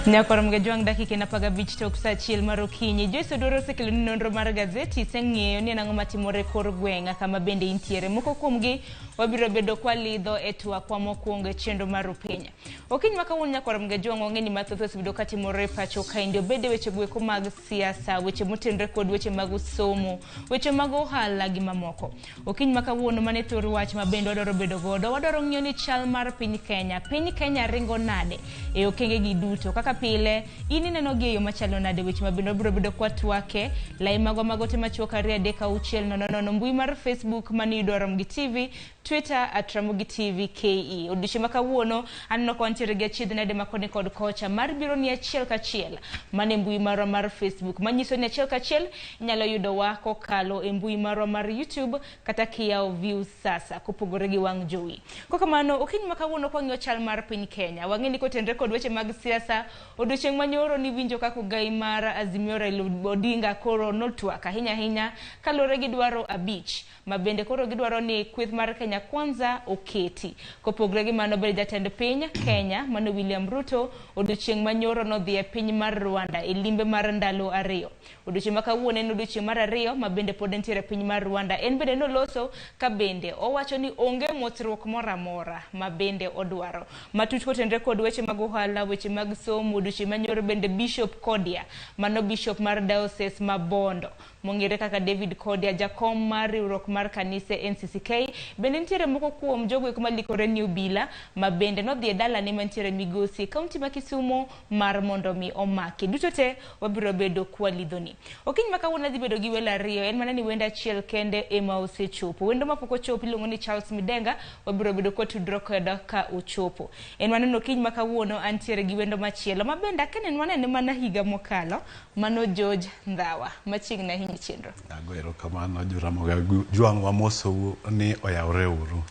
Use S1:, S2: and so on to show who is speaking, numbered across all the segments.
S1: Nyakoro mgejuang dakika na paga bich tok sa chiel marokinyi. Joyce Odoro sekelo ni nonro mar gazeti seng'eyo ni nang'o matimore kor gweng'a kama bende intiere. Moko kuomgi wabiro bedo kwa lidho e TWAK kwa mokwongo e chenro mar Kenya. Okiny makawuono nyakoro mgejuang ong'e ni mathoth osebedo katimore pacho kaendi obede weche gweko mag siasa, weche motenre kod weche mag somo, weche mag ohala gi mamoko. Okiny makawuono mane thor wach mabende wadwaro bedo godo, wadwaro ng'iyo ni chal mar piny Kenya. Piny Kenya ringo nade e okenge gi duto. Kaka pile ini neno gi yo machalo nade weche mabende biro bedo kwa twake lai magwa magote machuok aria deka uchiel nono mbui mar Facebook mani yudo Ramogi TV, Twitter @Ramogi TV KE. Odiochieng' makawuono aneno ko antiere gi achiedh nade makoni kod kocha mar biro ni achiel kachiel mane mbui marwa mar Facebook manyiso ni achiel kachiel inyalo yudo wa kokalo e mbui marwa mar YouTube kata kiyawo views sasa kopogore gi wang' jowi. Kokamano okiny makawuono kwa ng'iyo chal mar piny Kenya wang'e ni kotenre kod weche mag siasa. Odiochieng' manyoro ni winjo kako gai mar Azimio Raila Odinga koro notwak ahinya kalore gi dwaro abich mabende koro gidwaro ni kweth mar Kenya Kwanza oketi. Kopogre gi mano bende jatend piny Kenya mano William Ruto odiochieng' manyoro nodhi e piny mar Rwanda e limbe mar ndalo ariyo. Odiochieng' makawuono en odiochieng' mar ariyo mabende pod entiere piny mar Rwanda. En bende noloso ka bende owacho ni onge mothruok moramora mabende odwaro. Matut kotenre kod weche mag ohala, weche mag somo. Odiochieng' manyoro bende Bishop Kodia mano bishop mar diocese ma Bondo mong'ere kaka David Kodia jakom mar riwruok mar kanise NCCK bende nitiere moko kuom jogo eko malikore ni obila mabende nodhi e dala ne mantiere Migosi kaunti ma Kisumo mar mondo mi omaki. Duto te wabiro bedo kwa lidhoni. Okiny makawuono dhi bedo gi welo ariyo en mana ni wendo achiel kende ema osechopo. Wendo mapok ochopo iluongo ni Charles Midenga wabiro bedo kwa tudro koda ka ochopo. En mana ni okiny makawuono antiere gi wendo machielo mabende akene wanene mana higa mokalo mano George Ndawa machiegni ahinya chenro.
S2: Agoero kamano Ramogi juang' wamoso ni oyawre uru.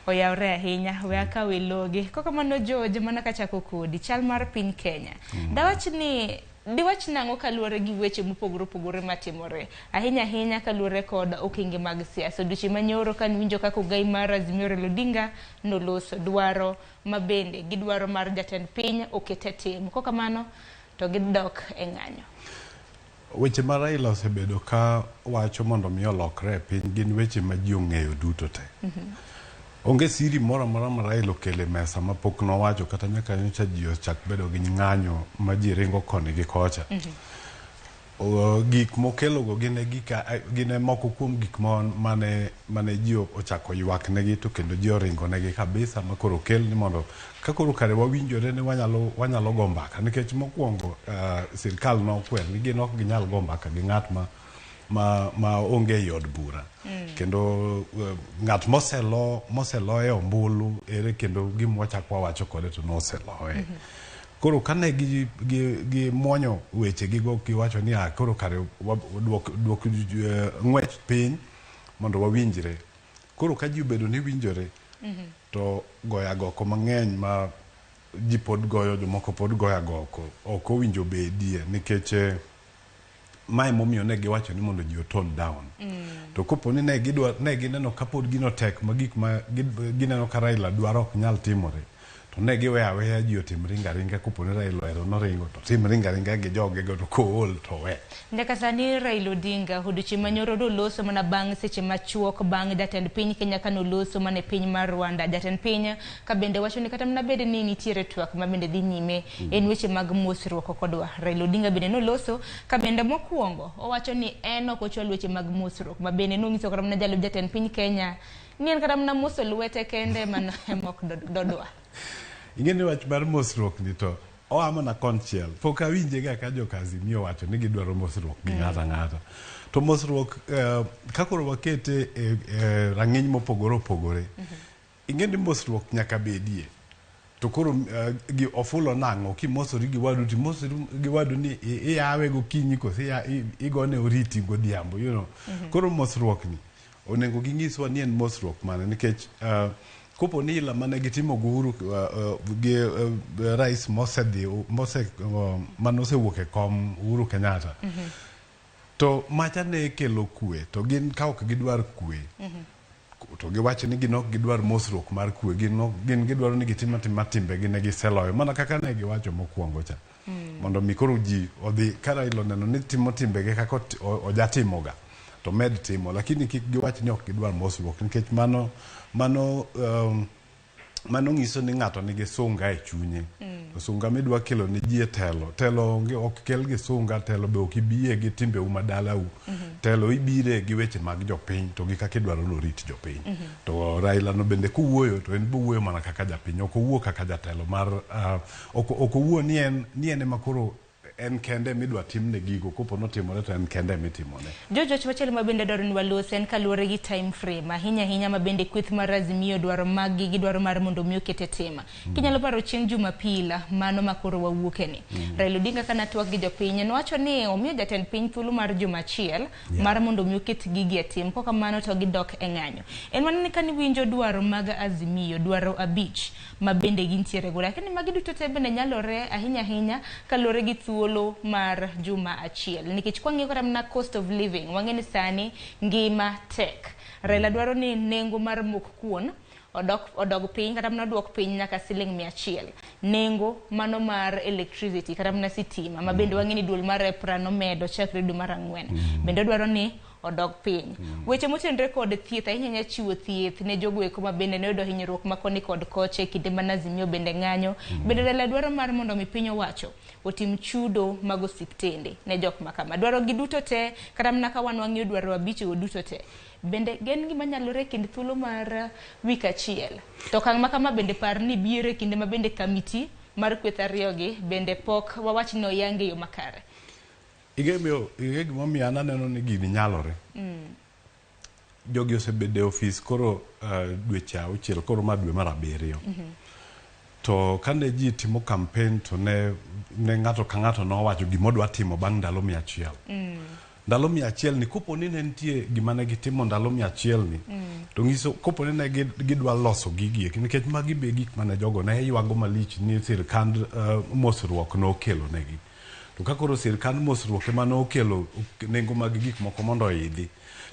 S1: Oyawre ahinya we akawe loge. Kokamano George mana kachako kodi chal mar piny Kenya. Dawach ni diwach nang'o kaluore gi weche mopogore matimore ahinya kaluore kod okenge mag siasa. Odiochieng' manyoro kan winjo kako gai mar Azimio Raila Odinga noloso dwaro mabende gidwaro mar jatend piny okete tim. Kokamano to gidok e ng'anyo.
S2: Weche ma Raila osebedo ka wacho mondo mi olokre piny gin weche ma ji ong'eyo duto te. Onge siri moro ma Raila okele mesa ma pok nowacho kata nyaka nyocha ji ochak bedo gi ng'anyo ma ji ringo koni gi kocha. Gik mokelo go gine moko kuom gik mane ji ochako ywak negi to kendo ji oringo negi kabisa ma koro kel ni mondo ka koro kare wawinjore ni wanyalo go mbaka nikech mokwongo sirkal nokwer ni gin ok ginyal go mbaka gi ng'at ma onge yod bura. Kendo ng'at moselo e ombulu ere kendo gimwachak wawacho kode to noseloe. Koro kane gi mwonyo weche gigo kiwacho ni koro kare duok ng'wech piny mondo wawinjre. Koro ka ji obedo ni winjore to goya goko mang'eny ma ji pod goyo jomoko pod goya goko ok owinjo bedie nikech mae momiyo ne giwacho ni mondo ji otone down. To kopo ni ne gineno kapod gino tek ma gik ma gineno ka Raila dwaro ok nyal timore to ne giwe aweya ji otim ringa kopo ni Raila ero noringo to tim ringa gi joge go to kool to we.
S1: Nyaka sani Raila Odinga odiochieng' manyoro noloso mana bang' seche machuok bang' jatend piny Kenya ka noloso mana e piny mar Rwanda. Jatend piny ka bende wacho ni kata mana bede ni nitiere twak ma bende dhi nyime en weche mag mosruok kodwa. Raila Odinga bende noloso ka bende mokwongo owacho ni en ok ochwal weche mag mosruok ma bende nonyiso kata mana jalup jatend piny Kenya ni en kata mana moso lwete kende mana emok dodwa.
S2: Ingeni wach mar mosruok ni to oamo na konchiel. Pok awinje ga ka jokazi miyo wacho ni gidwaro mosruok gi ng'ata. To mosruok kakoro wakete rang'iny mopogore. Ingeni mosruok nyaka bedie. To koro gi ofulo nang'o kimosori gi wadu ti mosori gi wadu ni iyawe gokinyi kose igone oriti godhiambo Koro mosruok ni onego ging'iswa ni en mosruok mane nikech kopo ni ila mane gitimo guru gi rais manosewuok e kom Uhuru Kenyatta to macha ne kelo kwe to gin ka ok gidwar kwe to giwacho ni gin ok gidwar mosruok mar kwe, gin gidwaro ni gitim timbe gi ne giseloyo mana kaka ne giwacho mokwongo cha mondo mi koro ji odhi kara ilo neno ni timo timbe gi kaka ojatimoga to med timo, lakini kik giwach ni ok gidwar mosruok nikech mano nyiso ni ng'ato nigi sunga e chunye. Sunga midwa kelo ni ji e telo ok kel gi sunga, telo be ok ibiye gi timbe uma dalau. Telo ibire gi weche mag jopiny to gi kaka idwaro norit jopiny. To Raila no bende kuwuoyo to en buwuoyo mana kaka japiny, ok owuo kaka jatelo mar ok owuo ni en ema koro en kende midwa timne gigo kopo notimore to en kende mitimone.
S1: Jojo chwachel mabende dwaro ni walos en kaluwore gi time frame ahinya mabende kweth mar Azimio dwaro magi gi dwaro mar mondo mi okete tema. Kinyalo paro chieng' Jumapil mano makoro wawuoke ni. Raila Odinga kana twak gi jopiny nowacho ni omiyo jatend piny thuolo mar juma achiel mar mondo mi oket gigi e tim, koka mano to gidok e ng'anyo. En mana ni kani winjo dwaro mag Azimio, dwaro abich mabende gintiere go, lakini magi duto te bende nyalore ahinya kaluwore gi thuolo mar juma achiel nikech kwang'io kata na cost of living wang'eni sani ngima tek. Raila dwaro ni nengo mar mok kuon odog piny kata mana duok piny nyaka siling 100. Nengo mano mar electricity kata mana sitima mabende wang'eni duol mar EPRA nomedo chakre dwe mar 4 bende dwaro ni odog piny. Weche motenre kod thieth ahinya chiwo thieth ne jogo eko mabende ne oyudo hinyruok makoni kod koche kinde mana Azimio bende ng'anyo. Bende Raila dwaro mar mondo mi piny owacho otim chudo mag osiptende ne jok makama. Dwaro gi duto te kata mana ka wan wang'io dwaro abich go duto te bende gen gima nyalore kind thuolo mar wik achiel. To kang' makama bende par ni biere kinde mabende kamiti mar kweth ariyogi bende pok wawach no yange yo makare.
S2: Ige gimomiyo aneno ni gini nyalore. Jogi osebede ofis koro dweche 6 koro ma dwe mar 7. To kane ji timo campaign to ne ng'ato ka ng'ato nowacho gimodwa timo bang' ndalo 100. Ndalo 100 ni kopo ni ne nitie gima ne gitimo ndalo 100 ni to ngiso kopo ni ne gidwa loso gigi nikech magi be gik mane jogo ne ywago malich ni sirkand mosruok no kelo negi. To kakoro sirkand mosruok ema no kelo nengo mag gik moko mondo idhi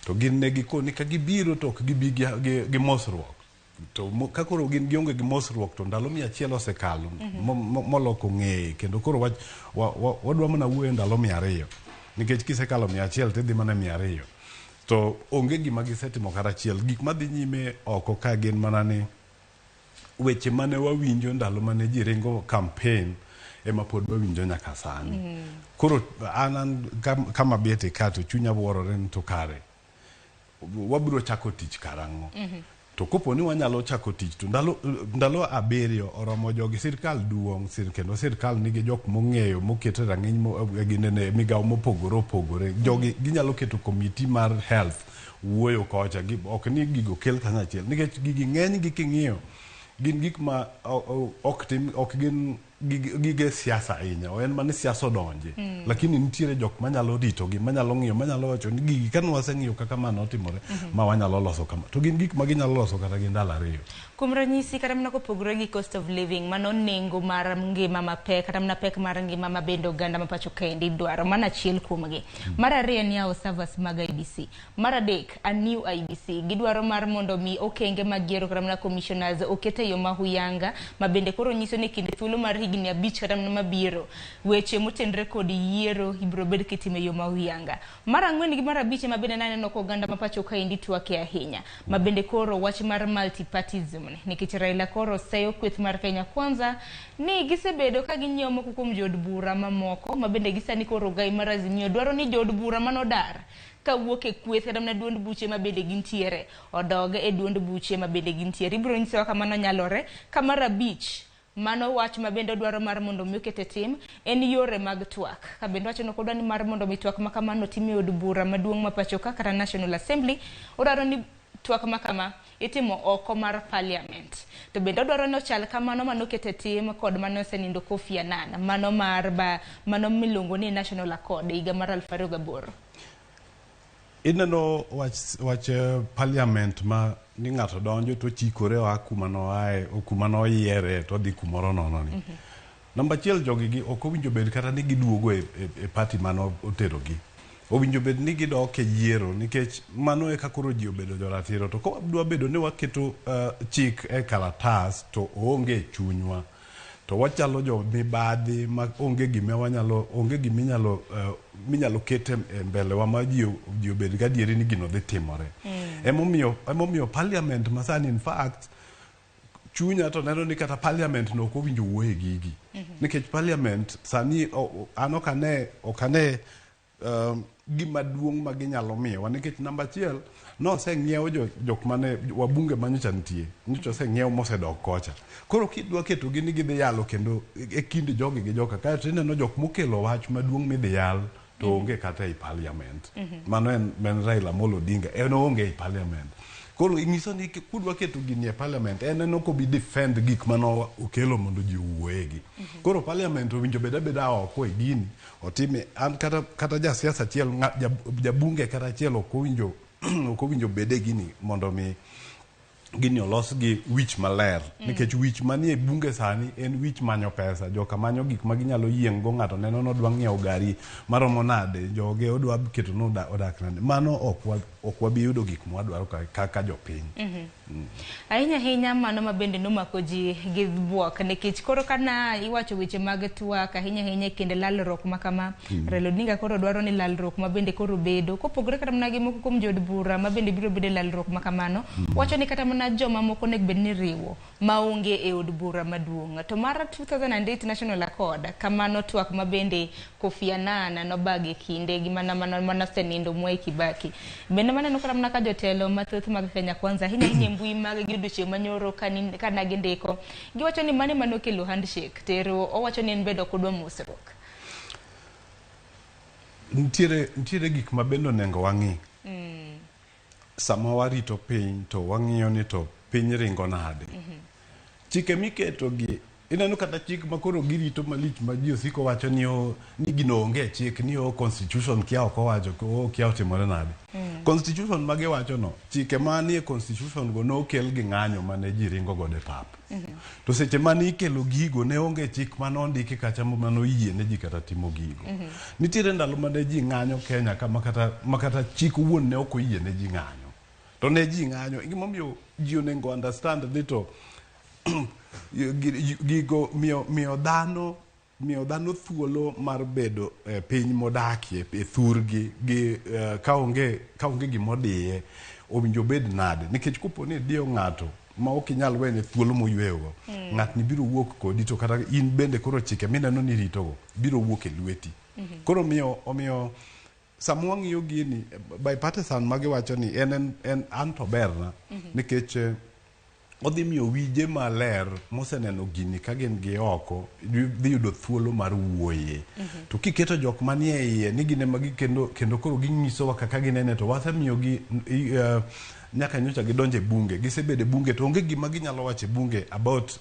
S2: to gin ne gikoni ka gibiro to ok gibi gi mosruok. To kakoro gin gionge gi mosruok to ndalo 100 osekalo moloko ng'eye kendo koro wadwa mana wuoyo ndalo 200 nikech kisekalo 100 tidhi mana 200 to onge gima gisetimo kata achiel. Gik madhi nyime oko ka gin mana ni weche mane wawinjo ndalo mane ji ringo campaign ema pod wawinjo nyaka sani. Koro anan kama bete kato chunya wuorore ni to kare wabiro chako tich karang'o. To kopo ni wanyalo chako tich to ndalo 7 oromo jogi sirkal duong' kendo sirkal nigi jok mong'eyo moketo rang'iny ginene migawo mopogore jogi ginyalo keto komiti mar health wuoyo kocha ok ni gigo kel kanyachiel nikech gigi ng'eny gi king'iyo gin gik ma ok gin gige siasa ahinya en mana siasa odonje lakini nitiere jok manyalo rito gi manyalo ng'iyo manyalo wacho ni gigi kan waseng'iyo kaka mano otimore ma wanyalo loso kama to gin gik ma ginyalo loso kata gi ndalo 2.
S1: Kuom ranyisi kata mana kopogore gi cost of living mano nengo mar ngima mapek kata mana pek mar ngima mabende oganda mapacho kaendi dwaro mana achiel kuomgi. Mar 2 en yawo servers mag IBC. Mar 3 a new IBC gidwaro mar mondo mi okenge magiero kata mana commissioners okete yo mahuyanga mabende koro nyiso ni kinde thuolo mar higni 5 kata mana mabiro weche motenre kod yiero ibro bed kitime yo mahuyanga. Mar 4 gi mar 5 mabende naneno ko oganda mapacho kaendi twake ahinya mabende koro wach mar multipartyism nikech Raila koro seyo kweth mar Kenya Kwanza ni gisebedo ka ginyiewo moko kuom jod bura mamoko mabende gisani koro gai mar Azimio dwaro ni jod bura manodar ka wuok e kweth kata mana duond buche mabende gintiere odog e duond buche mabende gintiere. Ibro nyiso kaka mano nyalore ka mar 5 mano wach mabende dwaro mar mondo mi okete tim en yore mag TWAK. Ka bende wacho no kodwa ni mar mondo mi TWAK makamano time od bura maduong' mapacho ka kata National Assembly odwaro ni TWAK makama itimo oko mar parliament. To bende dwaro no chal kamano manokete tim kod mano senindo Kofi Annan mano milongo ni National Accord higa mar 2008.
S2: Ineno wach parliament ma ni ng'ato donjo to chikore wa kuma no yiere to dhi kumoro nono ni. Namba 1 jogi gi ok owinjo bed kata ni giduogo e party mano oterogi. owinjo bed ni gidok e yiero nikech mano e kakoro ji obedo joratiro to ko dwa bedo ni waketo chik e kalatas to onge e chunywa to wachalo jo mibadhi ma onge gima minyalo kete e mbele wa ma ji obed gadieri ni gino dhi timore. Emomiyo parliament masani in fact chunya to neno ni kata parliament no ko winjo wuoye gigi nikech parliament sani an okane gima duong' ma ginyalo miyowa nikech namba achiel noseng'iewo jok mane wabunge manyocha nitie nyocha oseng'iewo mosedok kocha koro kidwa keto gi ni gidhi yalo kendo e kind jogi gi joka kae to ineno jok mokelo wach maduong' midhi yal to onge kata e parliament mano en Raila Amolo Odinga en onge e parliament koro ing'iso ni kudwa keto gini e parliament en ko bi defend gik mano okelo mondo ji wuoyegi koro parliament owinjo beda oko e gini otime an kata jasiasa achiel jabunge kata achiel ok owinjo bede gini mondo mi gini olos gi wich maler nikech wich manie bunge sani en wich manyo pesa joka manyo gik ma ginyalo yieng' go ng'ato neno no dwa ng'iewo gari maromo nade joge odwa keto no odak nade mano ok wabi yudo gik mwadwaro kaka jopiny
S1: ahinya mano mabende nomako ji gi buok nikech koro kana iwacho weche mag twak ahinya kendo lalruok makama Raila Odinga koro dwaro ni lalruok mabende koro bedo kopogore kata mana gi moko kuom jod bura mabende biro bedo lalruok makamano wacho ni kata mana joma moko nek bed ni riwo maonge e od bura maduong' to mara 2008 National Accord kamano twak mabende Kofi Annan nobage kinde gi mana senindo Mwai Kibaki bende maneno kata mana ka jotelo mathoth mag Kenya Kwanza ahinya mbui mag giduche manyoro kana gindiko giwacho ni mane manokelo handshake tero owacho ni en bedo kodwa musruok
S2: ntiere gik mabendo nengo wang'i sama warito piny to wang'iyo ni to piny ringo nade chike miketo gi ineno kata chik makoro girito malich ma ji osiko wacho ni gino onge chik ni constitution kia ok owacho kia otimore nade constitution mage wacho no chike manie constitution go nokel gi ng'anyo mane ji ringo go de pap to seche mane ikelo gigo ne onge chik mane ondiki kacha mano yie ne ji kata timo gigo nitiere ndalo mane ji ng'anyo Kenya kama kata chik wuon ne ok oyie ne ji ng'anyo to ne ji ng'anyo gimomiyo ji onego understand ni to gigo miyo dhano thuolo mar bedo piny modakie e thurgi gi kaonge gimodiye owinjo bed nade nikech kopo ni dio ng'ato ma ok inyal wene thuolo moyweyo ng'atni biro wuok kodi to kata in bende koro chike mineno ni ritogo biro wuok e lweti koro omiyo sama wang'iyo gini bipartisan magiwacho ni en an to berna nikech odhi miyo wije maler moseneno gini ka gin gi oko dhi yudo thuolo mar wuoye to kiketo jok manie iye ni gine magi kendo koro ginyisowa kaka ginene to wasemiyo gi nyaka nyocha gidonje bunge gisebede bunge to onge gima ginyalo wache bunge about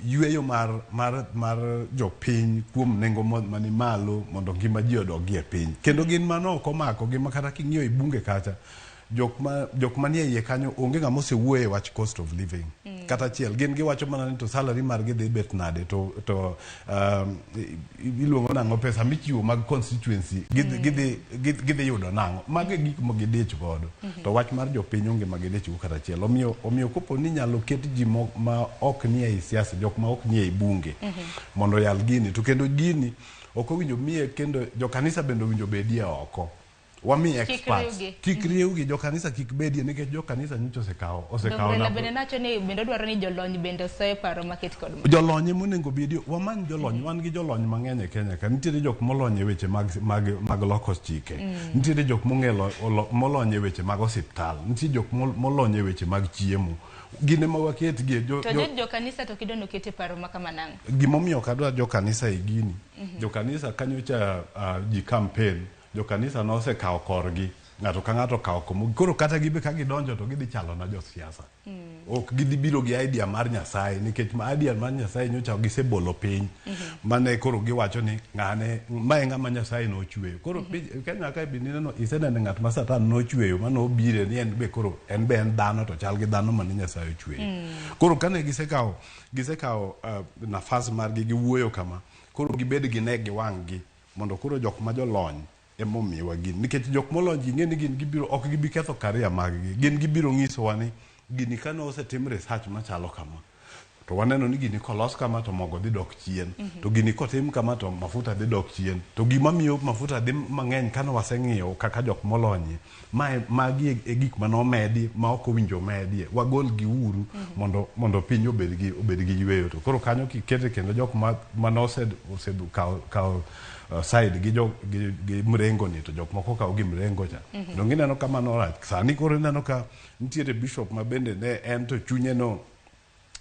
S2: yueyo mar jopiny kuom nengo mani malo mondo ngima ji odogi e piny kendo gin mano ok omako gima kata king'iyo i bunge kacha jok manie iye kanyo onge ng'ama osewuoye wach cost of living kata achiel gin giwacho mana ni to salary margi dhi bet nade to iluongo nang'o pesa michiwo mag constituency gidhi yudo nang'o mage gik magidich godo to wach mar jopiny onge magidich go kata achiel omiyo kopo ni nyalo ket ji ma ok nie ei siasa jok ma ok nie ei bunge mondo yal gini to kendo gini ok owinjo miye kendo jokanisa bende owinjo bedie oko wami experts kik riewgi jokanisa kik bedie nikech jokanisa nyocha osekawo
S1: na bende nacho ni bende dwaro ni jolony bende oseparo market kod
S2: jolony monego bedie wamany jolony wan gi jolony mang'eny e Kenya ka nitiere jok molony e weche mag loko chike nitiere jok molony e weche mag osiptal nitiere jok molony e weche mag chiemo gine ma waket gi
S1: to jokanisa to kidono kete paro makamanang
S2: gimomiyo kadwa jokanisa e gini jokanisa kanyocha ji campaign jokanisa no osekawo korgi ng'ato ka ng'ato kawo komo koro kata gibe ka gidonjo to gidhi chalo na josiasa ok gidhi biro gi idea mar Nyasaye nikech idea mar Nyasaye nyocha gisebolo piny mane koro giwacho ni mae ng'ama Nyasaye nochweyo koro Kenya ka binino isenene ng'at ma Satan nochweyo mano bire ni en be koro en dhano to chal gi dhano mane Nyasaye ochweyo koro kane gisekawo nafas margi giwuoyo kama koro gibed gi ne gi wang'gi mondo koro jok ma jolony emomiwa gin nikech jok molonji ng'e ni gin gibiro ok gibi ketho career mag-gi gin gibiro ng'isowa ni gini kane osetim research machalo kama to waneno ni gini kolos kama to mogo dhi dok chien to gini kotim kama to mafuta dhi dok chien to gima miyo mafuta dhi mang'eny kane waseng'iyo kaka jok molonyi magi e gik manomedi ma ok owinjo medie wagol gi uru mondo piny obed gi yweyo to koro kanyo kikete kendo jok kawo side gi mrengo ni to jok moko kawo gi mrengo cha dongi neno kama no rach sani koro neno ka nitiere bishop ma bende ne en to chunye no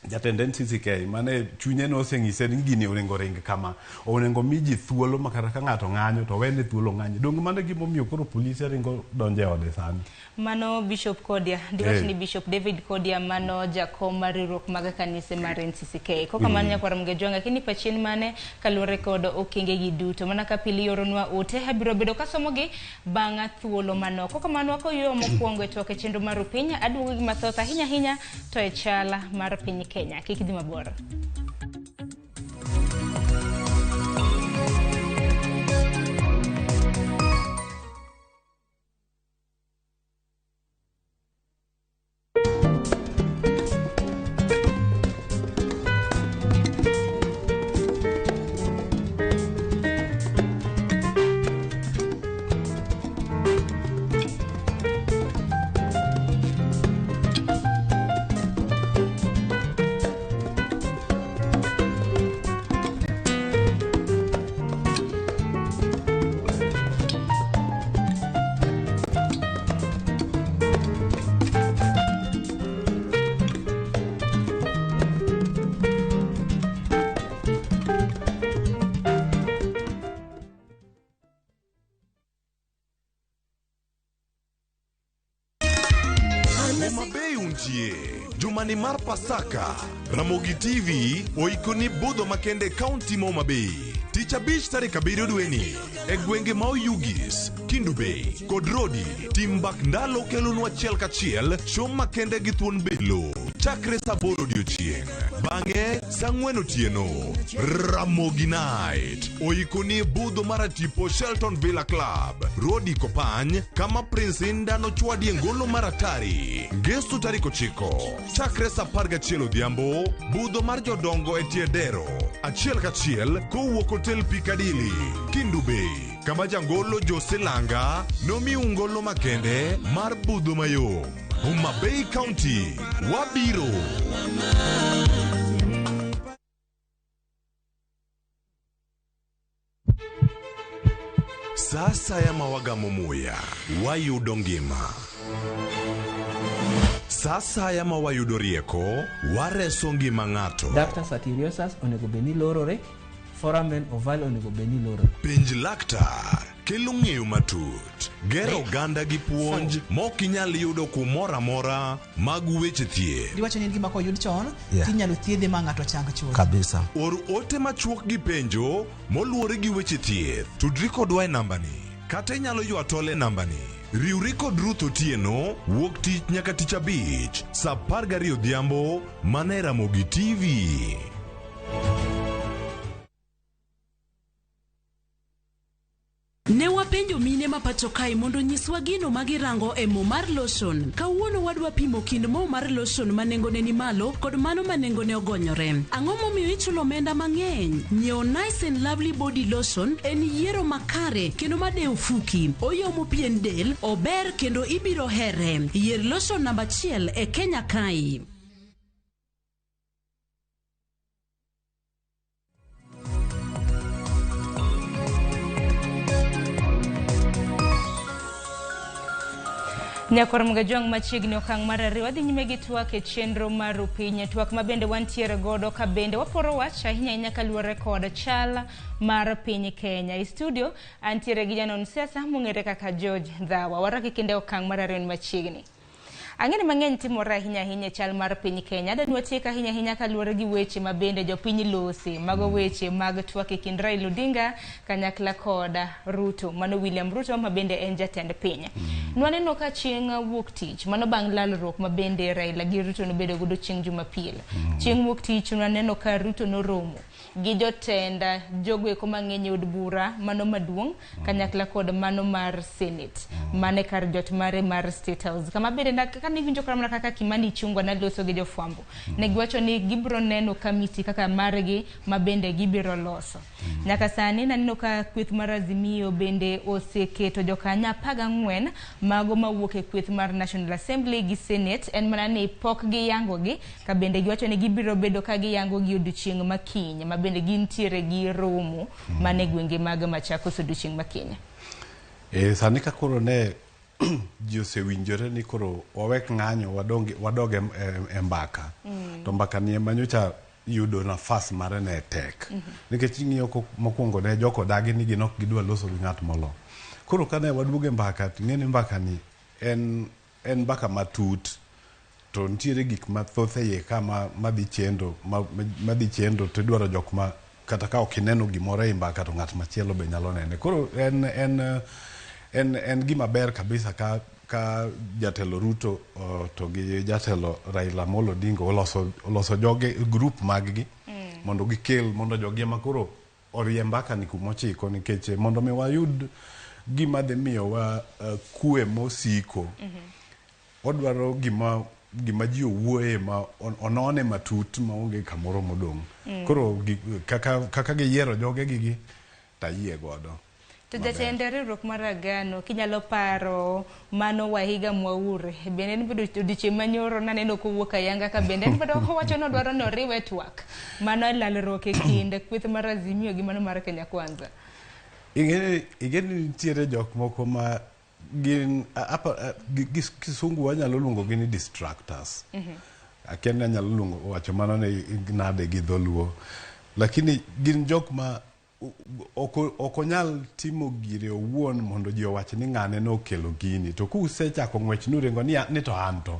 S2: jatend NCCK mane chunye no oseng'ise ni gini onego ring kama onego miji thuolo makata ka ng'ato ng'anyo to wene thuolo ng'anyo dongi mano gima omiyo koro polisi ringo donje ode sani
S1: mano Bishop Kodia diwach ni Bishop David Kodia mano jakom mar riwruok mag kanise mar NCCK koka mano nyakwar mgejwanga lakini pachien mane kaluwore kod okenge gi duto mana ka pili yoronwa ote abiro bedo kasomogi bang'a thuolo mano koka mano akoyo mokwongo e toke chenro mar piny aduogo gi mathoth ahinya to e Chal mar piny Kenya kik dhi mabor.
S3: Jumani mar Pasaka, Ramogi TV oikoni budho makende kaunti Homa Bay. Tich abich tarik 7 dweni e gwenge ma Oyugis, Kendu Bay kod Rodi. Tim bak ndalo kelonwa achiel kachiel show makende gi thuon belo. Chakre saa 8 odiochieng'. Bang'e saa 4 otieno. Ramogi Night oikoni budho mar tipo Shelton Villa Club, Rodi Kopany kama Prince Inda nochwadie ngolo mar atari. Gesto tarik 9. Chakre saa 11 odhiambo budho mar jodongo e Tiedero. Achiel kachiel kowuok Hotel Piccadilly, Kendu Bay. Kama jangolo Jose Langa nomi ungolo makende mar budho mayom. Homa Bay County, wabiro. Sasa ya mawagamo muya, wayudo ngima. Sasa ya mawayudo rieko, wareso ngima ng'ato.
S4: Dr. Satiriosus onego beni lorore, foramen oval onego beni lorore.
S3: Penj laktar, kelo ng'eyo matut. Gero ganda gi puonj mok inyal yudo kumoro amora mag weche thieth.
S5: Diwacho ni gima koyud chon, tinyalo thiedhe ma ng'ato chang chuth.
S3: Kabisa. Or ote machuok gi penjo moluwore gi weche thieth. Tudri kodwa e nambani. Kata inyalo ywa tole nambani. Riwri kod Ruth Otieno wuok tich nyaka tich abich saa 12 odhiambo mana e Ramogi TV.
S6: Ne wapenjo mine ma pacho kae mondo nyiswa gino magirango e mo mar lotion. Kawuono wadwa pimo kind mo mar lotion manengone ni malo kod mano manengone ogonyore. Ang'o momiyo ichulo omenda mang'eny? Nyiewo Nice and Lovely Body Lotion en yiero makare kendo madeo fuki. Oyomo pien del, ober kendo ibiro here. Yier lotion namba 1 e Kenya kae.
S1: Nyakor mgejwang machiegni okang' mar 2 wadhi nyime gi twak e chenro mar piny twak mabende wantiere godo ka bende waporo wach ahinya kaluwore kod chal mar piny Kenya. E studio antiere gi janon siasa mong'ere kaka George Dhawa. Waraki kinde okang' mar 2 machiegni. Ang'eni mang'eny timore ahinya chal mar piny Kenya. Adwa tieka ahinya kaluwore gi weche mabende jopiny lose mago weche mag twak e kind Raila Odinga kanyakla kod Ruto, mano William Ruto mabende en jatend piny. Nwaneno ka chieng' wuok tich mano bang' lalruok mabende Raila gi Ruto nobedo godo chieng' Jumapil. Chieng' wuok tich nwaneno ka Ruto noromo gi jotend jogo mang'eny od bura mano maduong' kanyakla kod mano mar Senate mane kar jot mare mar State House. Kama bende kane winjo kama kaka Kimani Chungwa na loso gi jofwambo ne giwacho ni gibro neno kamiti kaka margi mabende gibiro loso. Nyaka sani naneno ka kweth mar Azimio bende oseketo jokanya 14 mago mawuok e kweth mar National Assembly gi Senate en mana ni pok giyango gi ka bende giwacho ni gibiro bedo ka giyango gi odiochieng' makiny mabende gintiere gi romo mane gwenge mag Machakos odiochieng' makiny.
S2: Sani ka koro ne ji osewinjore ni koro wawek ng'anyo wadog e mbaka to mbaka ni manyocha yudo nafas mare ne tek nikech ing'iyo mokwongo ne joko dagi ni gin ok gidwa loso gi ng'at molo. Koro kane waduogo e mbaka ng'eni mbaka ni en mbaka matut to nitiere gik mathoth e iye ka madhi chendo to idwaro jok ma kata ka ok ineno gimoro e mbaka to ng'at machielo be nyalo nene. Koro en gima ber kabisa ka jatelo Ruto to gi jatelo Raila Amolo Odinga oloso joge group mag-gi mondo gikel mondo jogi ema koro orie mbaka ni kumochiko nikech mondo mi wayud gima dhi miyo wa kue mosiko odwaro gima ji owuoye ma onone matut maonge kamoro modong'. Koro kaka giyiero joge gigi tayie godo.
S1: To jatend riwruok mar Agano kinyalo paro mano Wahiga Mwaure bende en bedo odiochieng' manyoro naneno kowuok ayanga ka bende en bedo owacho ni odwaro ni oriwe twak mano lalruok e kind kweth mar Azimio gi mano mar Kenya Kwanza.
S2: Ingeni nitiere jok moko ma gin kisungu wanyalo luongo gi ni distractors. Akia nyalo luongo wacho mano ne nade gi dholuo lakini gin jok ma okonyal timo gire owuon mondo ji owach ni ng'ane no kelo gini to kusechako ng'wech nurengo ni to anto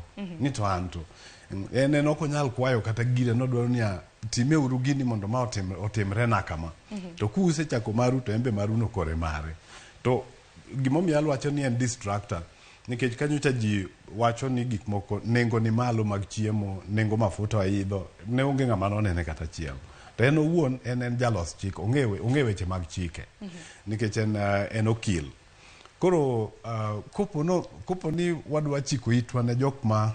S2: en okonyal kwayo kata gire no dwaro ni time uru gini mondo ma otimre na kama to kusechako maru to embe maru no kore mare to gimomiyo wacho ni en distractor nikech kanyocha ji wacho ni gik moko nengo ni malo mag chiemo nengo mafuta aidho ne onge ng'ama nonene kata chiel. To en owuon en jalos chik onge weche mag chike nikech en okil. Koro kopo ni wadwa chiko itwa ne jok mar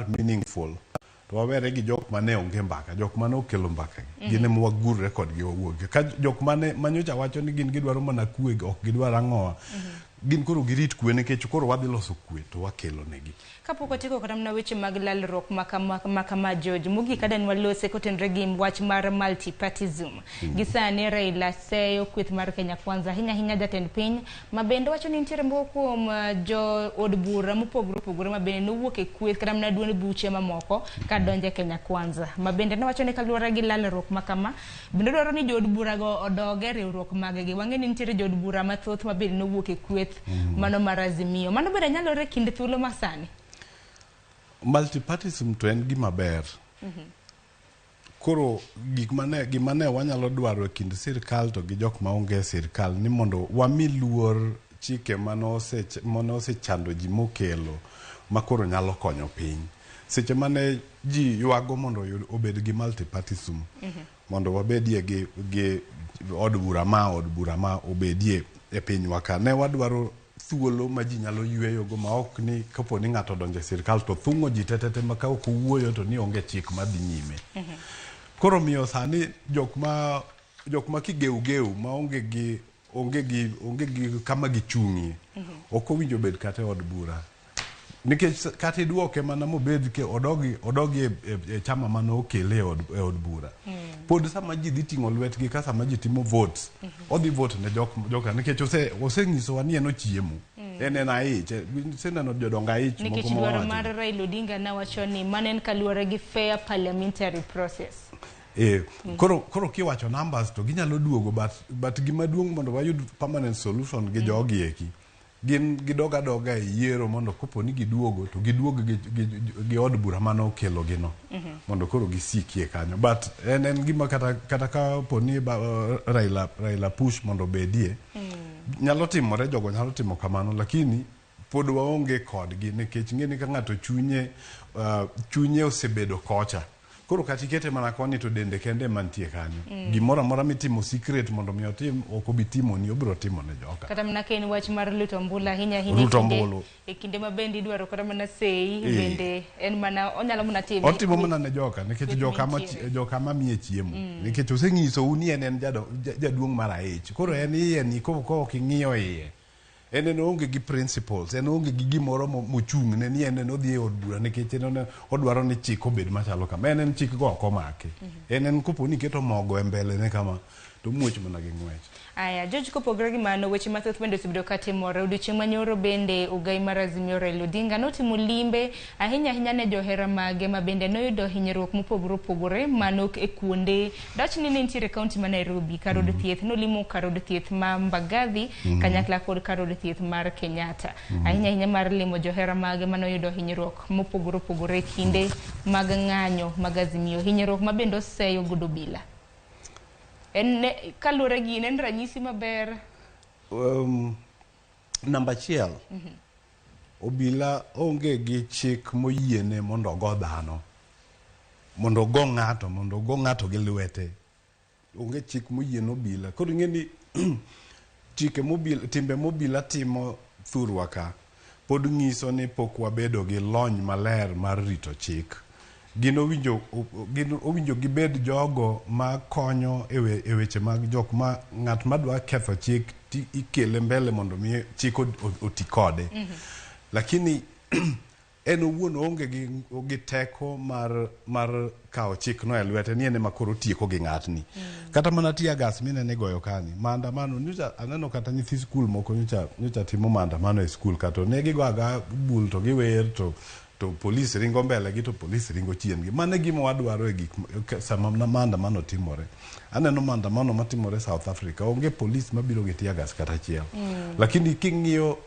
S2: meaningful to wawere gi jok mane onge mbaka jok mane okelo mbaka gine mwagurre kod gi owuoge ka jok mane manyocha wacho ni gin gidwaro mana kwe ok gidwaro ang'owa gin koro girit kwe nikech koro wadhi loso kwe to wakelo negi.
S1: Kapok otiko kata mna weche mag lalruok makama George mugi kada ni walose kotenre gi wach mar multipartyism gisani Raila seyo kweth mar Kenya Kwanza hinya jatend piny mabende wacho ni nitiere moko kuom jo od bura mopogore mabende nowuok e kweth kata mna duond buche mamoko ka donje Kenya Kwanza mabende ne wacho ni kaluwore gi lalruok makama bende dwaro ni jo od bura go odoge riwruok maggi wang'eni nitiere jo od bura mathoth mabende nowuok e kweth mano mar Azimio mano bende nyalore kinde thuolo masani.
S2: Multipartyism to en gima ber. Koro gima ne wanyalo dwaro e kind sirkal to gi jok maonge sirkal ni mondo wami luor chike manosechando ji mokelo makoro nyalo konyo piny. Seche mane ji yuago mondo obed gi multipartyism mondo wabedie gi od bura ma obedie e piny waka ne wadwaro thuolo ma ji nyalo yweyo go ma ok ni kapo ni ng'ato donjo e sirkal to thung'o ji tetete ma ka ok owuoyo to ni onge chik madhi nyime. Koro miyo sani jok ma kigeu ma onge gi kama gichung'ie ok owinjo bed kata od bura nikech kata iduoke mana mobed ke odogi e chama mane okele e od bura pod sama ji dhi ting'o lwetgi ka sama ji timo votes odhi vote ne joka nikech oseng'isowa ni en ochiemo en aich seneno jodonga aich
S1: moko nikech dwaro mar Raila Odinga na wacho ni manen kaluwore gi fair parliamentary process.
S2: Koro kiwacho numbers to ginyalo duogo but gima duong' mondo wayud permanent solution gi jogi eki gin gidoga doga e yiero mondo kopo ni giduogo to giduogo gi od bura mano okelo gino mondo koro gisikie kanyo. But en gima kata ka poni Raila push mondo bedie nyalo timore, jogo nyalo timo kamano, lakini pod waonge kodgi nikech ng'eni ka ng'ato chunye osebedo kocha. Koro kati kete mana koni to dende kende mantie kanyo. Gimoro amora mitimo secret mondo mi otim ok obi timo ni obiro timo ne joka.
S1: Kata mana ken wach mar luto mbula hinya e kinde ma bendi idwaro kata mana sei bende en mana onyalo mana timo.
S2: Otimo mana ne joka nikech joka ma miye chiemo. Nikech oseng'iso uni en jaduong' mar AH. Koro en iye ni ko ok ing'iyo iye. En onge gi principles, en onge gi gimoro mochung' ne ni en odhi e od bura nikech en odwaro ni chik obed machalo kama. En chik go ok omake. En kopo ni keto mogo e mbele ne kama to muoch mana gi ng'wech.
S1: Aya, George kopogore gi mano, weche mathoth bende osebedo katimore. Odiochieng' manyoro bende Ugai mar Azimio Raila Odinga notimo limbe ahinya ne johera mage ma bende noyudo hinyruok mopogore opogore manok e kuonde dachni ne nitiere kaunti ma Nairobi, karod thieth nolimo karod thieth ma Mbagathi kanyakla kod karod thieth mar Kenyatta. Ahinya mar limo johera mage manoyudo hinyruok mopogore opogore kinde mag ng'anyo mag Azimio, hinyruok ma bende oseyo godo bila. Kalure gi en ranyisi maber.
S2: Namba chiel, obila onge gi chik moyiene mondo go dhano, mondo go ng'ato gi lwete. Onge chik moyiene obila. Koro ing'eni timbe mobila timo thurwa ka pod ng'iso ni pok wabedo gi lony maler mar rito chik. Owinjo gibed jogo ma konyo e weche mag jok ma ng'at madwa ketho chik ikele mbele mondo mi chik oti kode. Lakini en owuon onge gi teko mar kawo chik no e lwete, ni ene makoro tieko gi ng'atni. Kata mana tia gas minene goyo kani maandamano, aneno kata nyithi skul moko nyocha timo maandamano e skul kato ne gigo aga bul to giwer to polis ringo mbele gi to polis ringo chien gi. Mane gima wadwaro e gik sama maandamano timore. Aneno maandamano matimore South Africa, onge polis mabiro gi tia gas kata chiel. Lakini king'iyo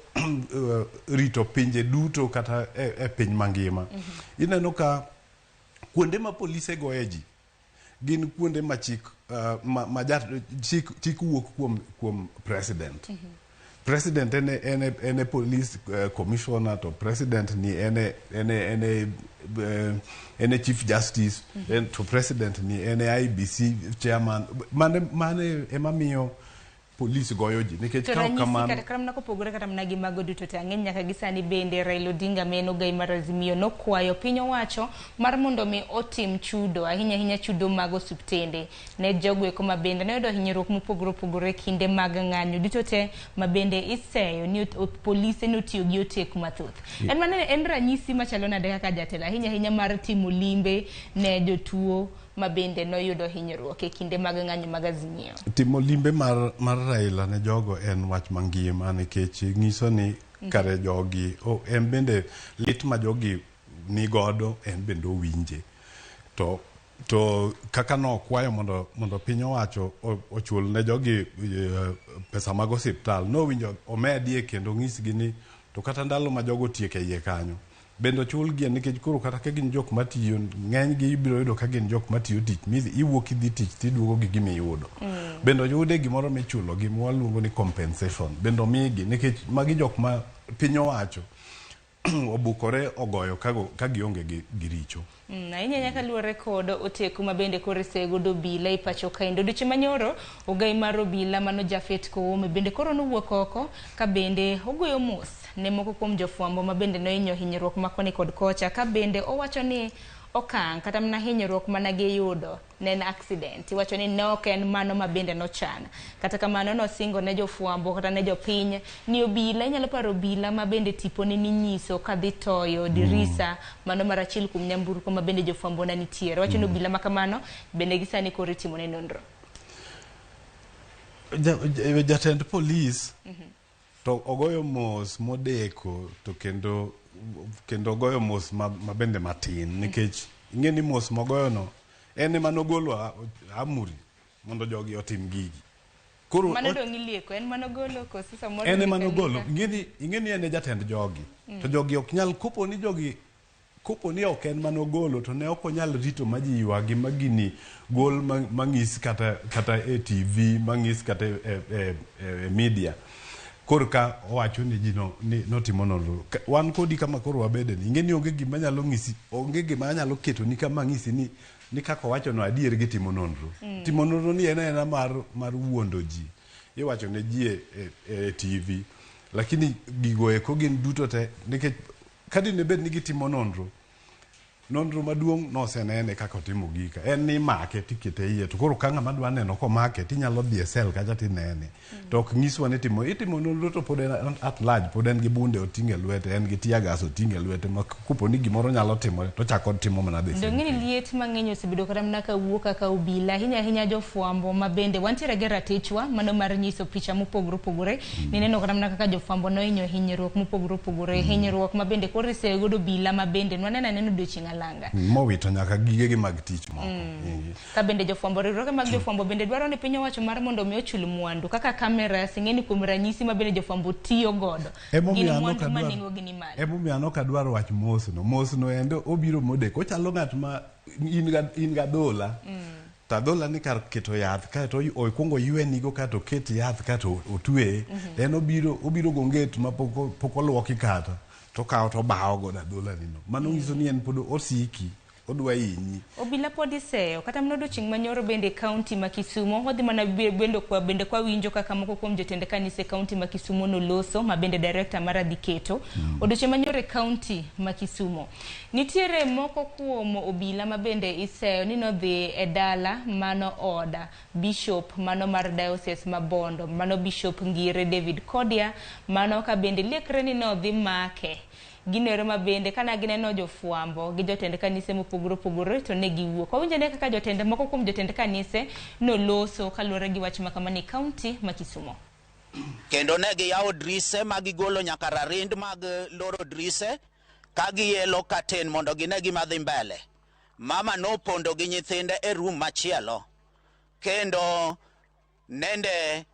S2: rito pinje duto kata e piny mangima, ineno ka kuonde ma polise goye ji gin kuonde ma chik wuok kuom president. President ene police commissioner, to president ni ene chief justice, to president ni ene IBC chairman. Mane emamiyo police goyo ji nikech ka kamano
S1: kata kramna kopogore kata mna gi mago duto te ang'eny nyaka gisani bende Raila Odinga men Ugai mar Azimio nokwayo piny owacho mar mondo mi otim chudo ahinya chudo mag osiptende ne jogo eko ma bende ne yudo hinyruok mopogore opogore kinde mag ng'anyo duto te ma bende iseyo ni polise notiyo gi otek mathoth. En ranyisi machalo nade kaka jatelo ahinya mar timo limbe ne jotuo ma bende noyudo hinyruok e kinde mag ng'anyo mag Azimio.
S2: Timo limbe mar Raila ne jogo en wach mangima nikech ng'iso ni kare jogi en bende lit ma jogi ni godo en bende owinje. To kaka no kwayo mondo piny owacho ochul ne jogi pesa mag osiptal, no winjo omedie kendo ng'isgi ni to kata ndalo ma jogo tieke iye kanyo bendo chul gi nikech koro kata ka gin jok matiyo ng'eny gi ibiro yudo ka gin jok matiyo tich iwuok idhi tich tiduogo gi gimi yudo. Bendo yude gimoro michulo gi mwaluongo ni compensation bendo migi nikech magi jok ma piny owacho obukore ogoyo ka gionge gi richo.
S1: Ahinya nyaka luwore kod oteku ma bende korise godo bila i pacho kaendo. Odiochieng' manyoro Ugai mar obila mano Jafet Koome bende koro nowuok oko ka bende ogoyo mos ne moko kuom jofwambo ma bende nohinyo hinyruok makoni kod kocha, ka bende owacho ni okang' kata mana hinyruok mana giyudo ne en accident. Iwacho ni ne ok en mano ma bende nochana. Kata kamano nosingo ne jofwambo kata ne jopiny ni obila, inyalo paro obila ma bende tiponi ni nyiso ka dhi toyo dirisa mano mar achiel kuom nyamburko ma bende jofwambo na nitiere. Wacho ni obila ma kamano bende gisani koro timo ne nonro.
S2: Jatend polis to ogoyo mos modeko to kendo goyo mos ma bende matin nikech ing'eni mos mogoyo no en ema nogolo amuri mondo jogi otim gigi. Koro
S1: mano dong ilieko en mano golo kosi samoro
S2: en mano golo ingeni en jatend jogi to jogi ok nyal kopo ni jogi kopo ni ok en mano golo to ne ok onyal rito maji ywagi magini gol mang'is kata e TV mang'is kata e media korka owacho ni jino ni notimo nonro wan kodi kama koro wabede ni ingeni onge gima nyalo ng'isi onge gima nyalo keto ni kama ng'isi ni kako wacho no adier gi timo nonro timo nonro ni ena mar wuondo ji iwacho ne ji e TV lakini gigo eko gin duto te nikech kadi ne bed ni gitimo nonro maduong' nosenene kaka otimo gika en ni make tikete iye to koro kanga madwa neno ko make tinyalo dhi e sel kacha tinene to ok nyiswa ni itimo nonro to pod en at large pod en gi bunde oting'e lwete en gi tiagas oting'e lwete ma kupo ni gimoro nyalo timore to chako timo mana dhi
S1: dong ni liet mang'eny osebedo kata mana ka wuok kaka obila ahinya jofwambo ma bende wantiere gi ratichwa mano mar nyiso picha mopogore opogore nineno kata mana kaka jofwambo nohinyo hinyruok mopogore opogore hinyruok ma bende koro isegodo obila ma bende neno odiochieng'
S2: mowito nyaka gigegi mag tich moko
S1: ka bende jofwambo riwruoge mag jofwambo bende dwaro ni piny owacho mar mondo mi ochul mwandu kaka kamera sing'eni kuom ranyisi ma bende jofwambo tiyo godo gin mwandu ma nengo gi ni malo
S2: emomiyo an ok adwaro wach mosno endo obiro modeko ochalo ng'at ma in ga dola to adhola ni kar keto yath kato okwongo yweni go kato ket yath kato otwe en obiro gonget ma pok oluoki kata to kawo to bawo godo adhola nino mano nyiso ni en pod osiki odwa hinyi
S1: obila pod iseyo kata mno odiochieng' manyoro bende kaunti ma Kisumo wadhi mana bende kwa winjo kaka moko kuom jotende kanise kaunti ma Kisumo noloso ma bende director mar Adhiketo odiochieng' manyoro e kaunti ma Kisumo nitiere moko kuom obila ma bende iseyo ni nodhi e dala mano oda bishop mano mar diocese ma Bondo mano bishop Ngire David Kodia mano ka bende lekre ni nodhi make ginero ma bende kana gineno jofwambo gi jotende kanise mopogore opogore to ne giwuok owinjo ne kaka jotende moko kuom jotende kanise noloso kaluwore gi wach makamani kaunti ma Kisumo
S7: kendo ne giyawo drise ma gigolo nyaka rarind mag loro drise ka giyelo katen mondo gine gima dhi mbele mama nopondo gi nyithinde e room machielo kendo nende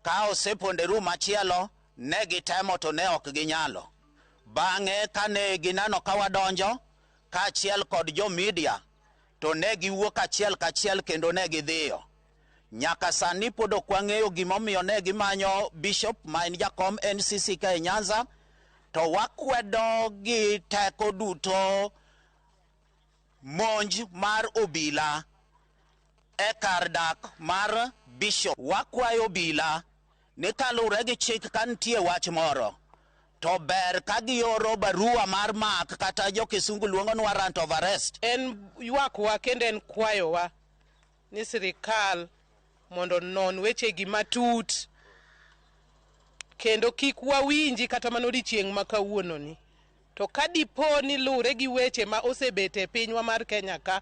S7: ka oseponde room machielo ne gitemo to ne ok ginyalo bang'e kane ginano ka wadonjo kaachiel kod jo media to ne giwuok achiel kendo ne gidhiyo nyaka sani pod ok wang'eyo gimomiyo ne gimanyo bishop ma en jakom NCC ka e Nyanza to wakwedo gi teko duto monj mar obila e kar dak mar bishop wakwayo obila ni kalure gi chik kantie wach moro to ber ka gioro barua mar mak kata jo kisungu luongo ni warrant of arrest
S8: en ywakwa kendo en kwayowa ni sirikal mondo non weche gi matut kendo kik wawinji kata mana odiochieng' ma kawuono ni to ka dipo ni lure gi weche ma osebete pinywa mar Kenya ka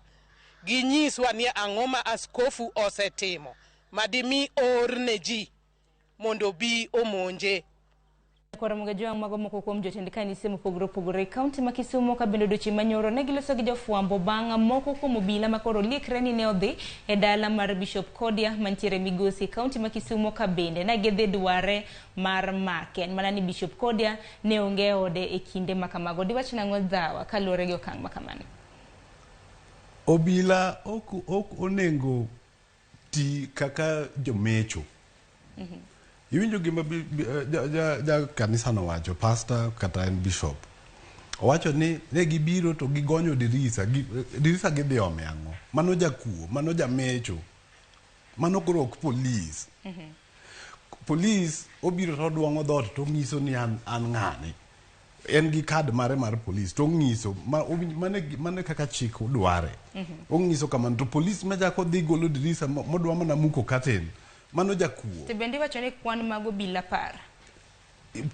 S8: ginyiswa ni ang'o ma askofu osetimo madimi or ne ji mondo bi omonje
S1: Kwa Ramogi joang' mago moko kuom jotend kanise mopogore opogore kaunti ma Kisumo ka bende odiochieng' manyoro ne giloso gi jofwambo bang' moko kuom obila ma koro likre ni ne odhi e dala mar Bishop Kodia mantiere Migosi kaunti ma Kisumo ka bende ne gidhi dware mar make mana ni Bishop Kodia ne onge ode e kinde makamago diwach nang'o dhawa kaluwore gi okang' makamano
S2: obila ok onengo ti kaka jomecho iwinjo gima ja kanisa no wacho pastor kata en bishop owacho ni ne gibiro to gigonyo dirisa gidhi ome ang'o mano jakuo mano jamecho mano koro ok police police obiro to duong'o dhot to nyiso ni an ng'ane en gi kad mare mar police to nyiso mane kaka chik dware onyiso kamano to police ma jako dhi golo dirisa modwa mana muko katen mano jakuo.
S1: To bende wacho ni kwan mago bila par.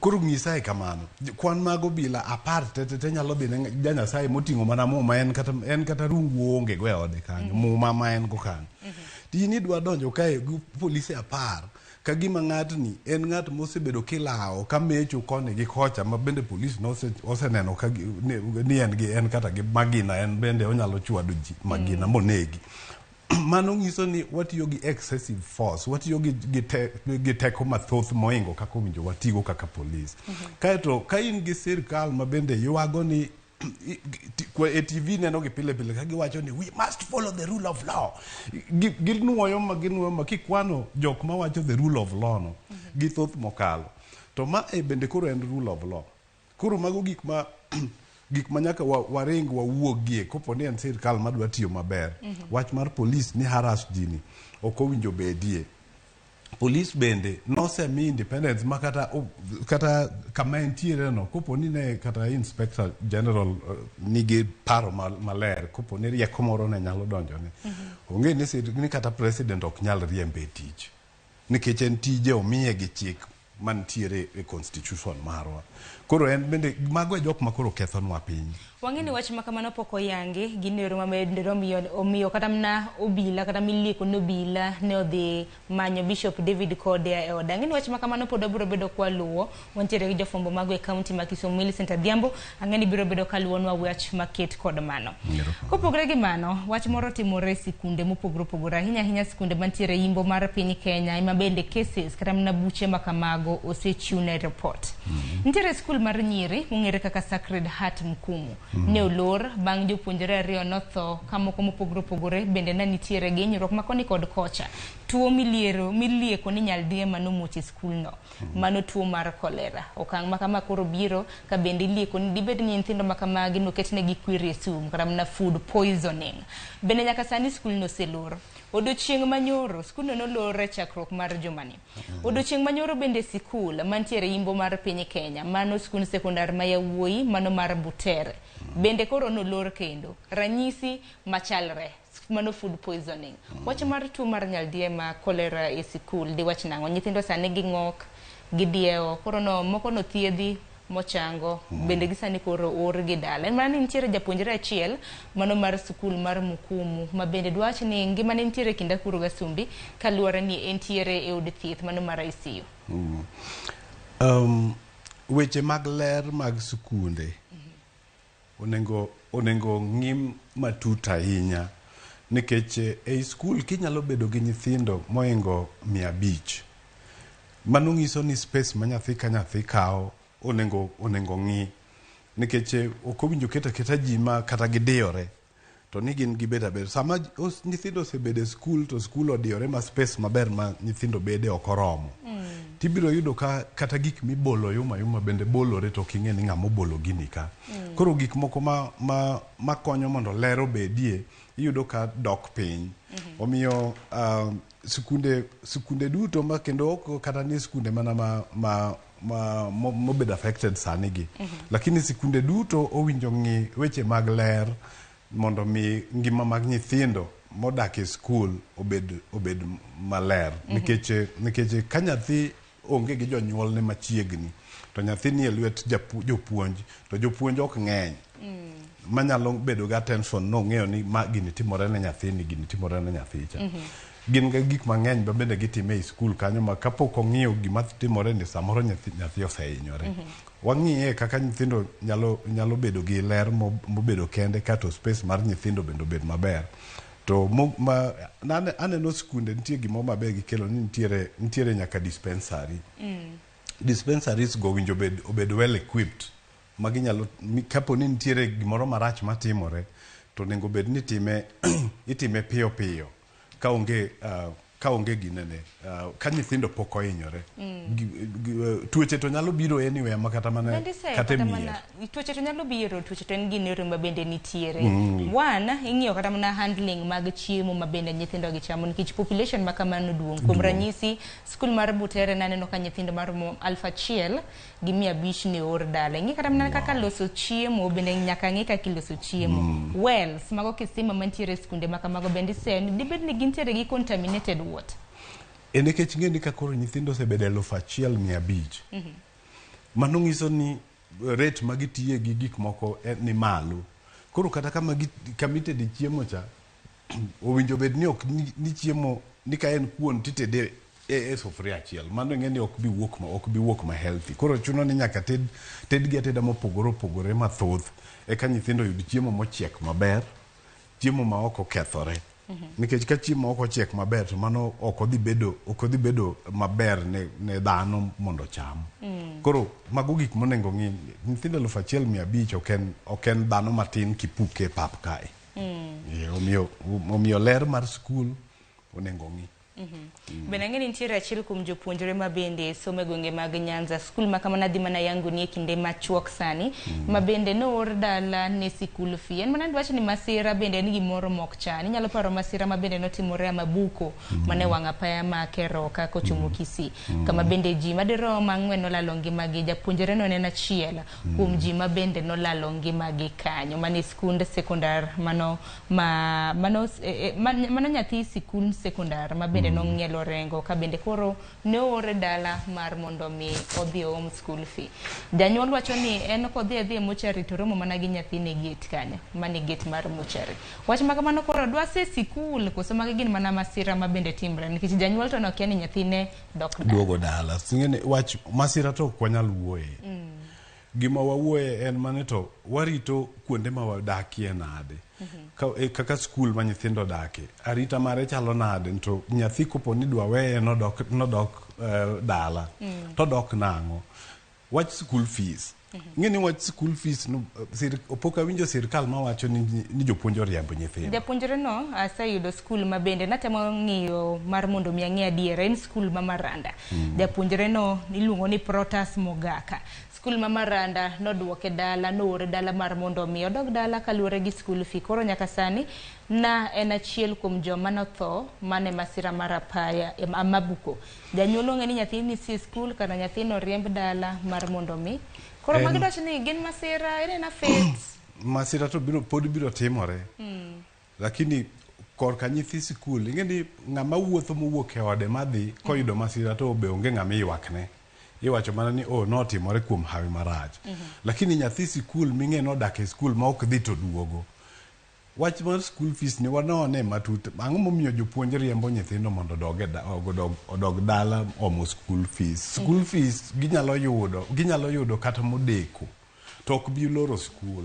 S2: Koro ng'isa e kamano. Kwan mago bila apar te nyalo dhi ne Nyasaye moting'o mana muma en kata rungu onge go e ode kanyo. Muma ma en go kanyo. Tini dwa donjo kae gi polisi apar ka gima ng'atni en ng'at mosebedo kilao ka mecho koni gi kocha ma bende polisi oseneno ka ni en kata gi magina en bende onyalo chwado ji magina monegi. mano nyiso ni watiyo gi excessive force, watiyo gi teko mathoth moingo kaka owinjo watigo kaka polis. Kaeto ka in gi sirkal ma bende yuago ni e TV neno gi pile pile ka giwacho ni we must follow the rule of law, ginuoyo ma kikwano jok ma wacho the rule of law no githoth mokalo. To ma bende koro en rule of law. Koro mago gik ma nyaka waring wawuogie kopo ni en sirkal madwa tiyo maber. Wach mar polis ni harass jini ok owinjo bedie. Polis bende nosemi independence ma kata kama entiere no kopo ni ne kata inspector general nigi paro maler kopo ni rieko moro ne nyalo donjone. Onge ni kata president ok nyal riembe tich nikech en tije omiye gi chik mantiere e constitution marwa. Koro en bende mago e jok ma koro kethonwa piny.
S1: Wang'eni wach ma kamano pok oyangi gin yore ma medero omiyo kata mna obila kata milieko nobila ne odhi manyo Bishop David Kodea e oda. Ng'eni wach ma kamano pod biro bedo kwa luwo wantiere gi jofombo mago e county ma Kisumu Millicent Adhiambo. Ang'eni biro bedo kaluwonwa wach maket kod mano. Kopogre gi mano, wach moro timore sikunde mopogre opogore ahinya sikunde mantiere imbo mar piny Kenya ema bende cases kata mna buche ma kamago osechiwne report. Nitiere skul mar nyiri mong'ere kaka Sacred Heart Mkumu. Ne olor bang' jopuonjre ariyo notho ka moko mopogore opogore bende ne nitiere gi hinyruok makoni kod kocha. Tuo milieko ni nyaldiema nomuoche skul no. Mano tuo mar kolera. Okang' makama koro biro ka bende ilieko ni dibed ni nyithindo makamagi noketnegi kwiri e sum kata mna food poisoning. Bende nyaka sani skul no selor. Odiochieng' manyoro skul no nolore chakruok mar jumani. Odiochieng' manyoro bende sikul mantiere imbo mar piny Kenya, mano skul sekondar ma yawuoyi, mano mar Butere. Bende koro nolor kendo. Ranyisi machalre, mano food poisoning. Wach mar tuo mar nyaldiema kolera e sikul di wach nang'o. Nyithindo sani ging'ok, gidiewo, koro no moko no thiedhi mochango, bende gisani koro or gi dala. En mana ni nitiere japuonjre achiel mano mar skul mar Mukumu ma bende dwach ni ngima ne nitiere kinda kuro gasumbi kaluwore ni entiere e od thieth mano mar ICU.
S2: Weche mag ler mag sikunde onengo ng'im matut ahinya nikech e skul kinyalo bedo gi nyithindo moingo 500. Mano nyiso ni space ma nyathi ka nyathi kawo onengo ng'i nikech ok owinjo keta ji ma kata gidiyore to ni gin gibet aber. Sama nyithindo osebedo e skul to skul odiyore ma space maber ma nyithindo bede ok oromo. Tibiro yudo ka kata gik mibolo yuma bende bolore to king'e ni ng'ama obolo gini ka. Koro gik moko ma konyo mondo lero bedie iyudo ka dok piny. Omiyo sikunde duto ma kendo ok kata ni sikunde mana mobedo affected sani gi. Lakini sikunde duto owinjo ng'i weche mag ler mondo mi ngima mag nyithindo modak e skul obed maler. Nikech ka nyathi onge gi jonyuol ne machiegni to nyathi ni e lwet jopuonj to jopuonj ok ng'eny. Manyalo bedo ga tension no ng'eyo ni gini timore ne nyathini, gini timore ne nyathicha. Gin ga gik mang'eny bende gitime e skul kanyo ma kapok ong'iyo gima timore ni samoro nyathi osehinyore. Wang'iye kaka nyithindo nyalo bedo gi ler mobedo kende kato space mar nyithindo bende obed maber. To aneno skunde nitie gimo maber gikelo ni nitiere nyaka dispensary. Dispensaries go winjo obed well equipped maginyalo kapo ni nitiere gimoro marach matimore to nego bed ni itime piyo ka onge ginene ka nyithindo pok ohinyore. Tuoche to nyalo biro anywhere makata mana kata mier.
S1: Tuoche to nyalo biro, tuoche to en gine ma bende nitiere. One, ing'iyo kata mana handling mag chiemo ma bende nyithindo gichamo nikech population ma kamano duong'. Kuom ranyisi, skul mar Butere naneno ka nyithindo mar 1,500 gi 500 ne or dala. Ing'i kata mana kaka loso chiemo bende nyaka ng'i kaka iloso chiemo. Wells mago kisima mantiere skunde ma kamago bende sen dibed ni gintiere gi contaminated water.
S2: Nikech ng'eni ka koro nyithindo osebedo 1,500. Mano nyiso ni rate ma gitiye gi gik moko ni malo. Koro kata kama committed chiemo cha owinjo bed ni ok ni chiemo ni ka en kuon titede e sufuria achiel. Mano ng'eni ok bi wuok ma healthy. Koro chuno ni nyaka ted gi ateda mopogore mathoth eka nyithindo yud chiemo mochiek maber, chiemo ma ok okethore. nikech ka chiemo ok ochiek maber to mano ok odhi bedo maber ne dhano mondo cham. Koro mago gik monego ng'i. Nyithindo 1,500 ok en dhano matin kipuke pap kae. Omiyo ler mar skul onego ng'i.
S1: Bende ng'eni nitiere achiel kuom jopuonjre ma bende somo e gwenge mag Nyanza, skul ma kamana dhi mana yangu ni e kinde machuok sani, ma bende noor dala ne sikul fee. En mana dwacho ni masira bende en gimoro mok chan. Inyalo paro masira ma bende notimore a Mabuko mane wang' apaya ma Keroka kochomo Kisii. Kama bende ji madirom 4 nolalo ngimagi, japuonjre no en achiel kuom ji ma bende nolalo ngimagi kanyo. Mane skund sekondar mano nyathi sikul sekondar ma bende nong'ielo rengo ka bende koro ne ore dala mar mondo mi odhi om school fee. Janyuol wacho ni en kodhi mochari to romo mana gi nyathine gate kanyo, mani gate mar mochari. Wach ma kamano koro dwa se sikul koso magi gin mana masira ma bende timre nikech janyuol to nokia ni nyathine
S2: duogo dala. Singene wach masira to kwanyal wuoye. Gima wawuoye en mane to warito kuonde ma wadakie nade. Kaka skul ma nyithindo dake, arita mare chalo nade, to nyathi kopo ni dwa weye nodok dala, to dok nang'o. Wach school fees. Ng'eni wach school fees opok awinjo sirkal ma wacho ni jopuonj oriembo nyithindo.
S1: Japuonjre no aseyudo skul ma bende natemo ng'iyo mar mondo mi ang'e adiera, en skul ma Maranda. Japuonjre no iluongo ni Protas Mogaka. Skul ma Maranda noduoke dala, noore dala mar mondo mi odog dala kaluwore gi skul fee. Koro nyaka sani na en achiel kuom joma notho mane masira mar apaya Mabuko. Janyuol ong'e ni nyathi ni si skul kana nyathino riemb dala mar mondo mi. Koro magi dwacho ni gin masira, en faith.
S2: Masira to pod biro timore. Lakini korka nyithi skul, ing'eni ng'ama wuotho mowuok e ode madhi koyudo masira to be onge ng'ama ywakne. Iwacho mana ni notimore kuom hawi marach. Lakini nyathi skul ming'e nodak e skul ma ok dhi to duogo. Wach mar school fees ni wanone matut. Ang'o momiyo jopuonj riembo nyithindo mondo odog dala omo school fees. School fees ginyalo yudo kata modeko. To ok bi loro skul.